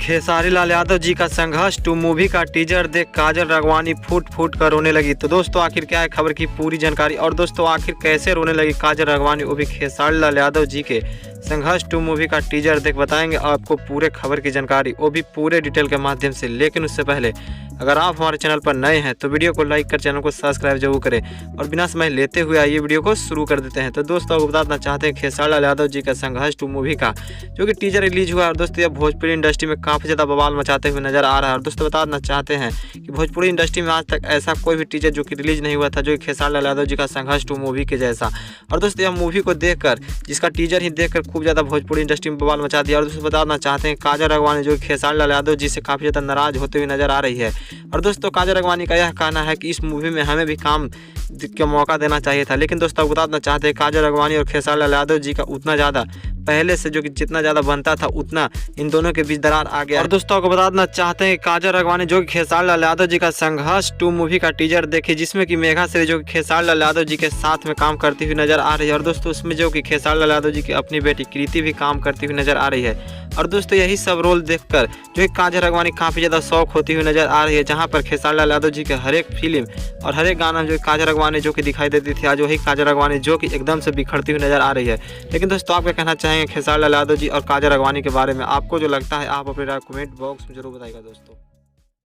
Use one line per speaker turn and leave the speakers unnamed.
खेसारी लाल यादव जी का संघर्ष 2 मूवी का टीजर देख काजल राघवानी फूट फूट कर रोने लगी। तो दोस्तों आखिर क्या है खबर की पूरी जानकारी, और दोस्तों आखिर कैसे रोने लगी काजल राघवानी, वो भी खेसारी लाल यादव जी के संघर्ष 2 मूवी का टीजर देख बताएंगे आपको पूरे खबर की जानकारी, वो भी पूरे डिटेल के माध्यम से। लेकिन उससे पहले अगर आप हमारे चैनल पर नए हैं तो वीडियो को लाइक कर चैनल को सब्सक्राइब जरूर करें, और बिना समय लेते हुए आइए वीडियो को शुरू कर देते हैं। तो दोस्तों आपको बताना चाहते हैं खेसारी लाल यादव जी का संघर्ष 2 मूवी का जो कि टीजर रिलीज हुआ है, और दोस्तों यह भोजपुरी इंडस्ट्री में काफ़ी ज़्यादा बवाल मचाते हुए नजर आ रहा है। और दोस्तों बताना चाहते हैं कि भोजपुरी इंडस्ट्री में आज तक ऐसा कोई भी टीजर जो कि रिलीज नहीं हुआ था जो कि खेसारी लाल यादव जी का संघर्ष 2 मूवी के जैसा। और दोस्तों यह मूवी को देखकर, जिसका टीजर ही देखकर खूब ज़्यादा भोजपुरी इंडस्ट्री में बवाल मचा दिया। और दोस्तों बताना चाहते हैं काजल राघवानी जो खेसारी लाल यादव जी से काफ़ी ज़्यादा नाराज होते हुए नजर आ रही है। और दोस्तों काजल राघवानी का यह कहना है कि इस मूवी में हमें भी काम का मौका देना चाहिए था। लेकिन दोस्तों आपको बताना चाहते हैं काजल राघवानी और खेसारी लाल यादव जी का उतना ज़्यादा पहले से जो कि जितना ज़्यादा बनता था उतना इन दोनों के बीच दरार आ गया। और दोस्तों आपको बताना चाहते हैं काजल राघवानी जो कि खेसारी लाल यादव जी का संघर्ष 2 मूवी का टीजर देखी, जिसमें कि मेघा श्री जो कि खेसारी लाल यादव जी के साथ में काम करती हुई नजर आ रही है। और दोस्तों उसमें जो कि खेसारी लाल यादव जी की अपनी बेटी कृति भी काम करती हुई नजर आ रही है। और दोस्तों यही सब रोल देखकर जो कि काजल राघवानी काफ़ी ज़्यादा शौक होती हुई नजर आ रही है, जहाँ पर खेसारी लाल यादव जी के हर एक फिल्म और हर एक गाना जो काजल राघवानी जो कि दिखाई देती थी, आज वही काजल राघवानी जो कि एकदम से बिखरती हुई नजर आ रही है। लेकिन दोस्तों आप क्या कहना चाहेंगे खेसारी लाल यादव जी और काजल राघवानी के बारे में? आपको जो लगता है आप अपनी राय कमेंट बॉक्स में जरूर बताइएगा दोस्तों।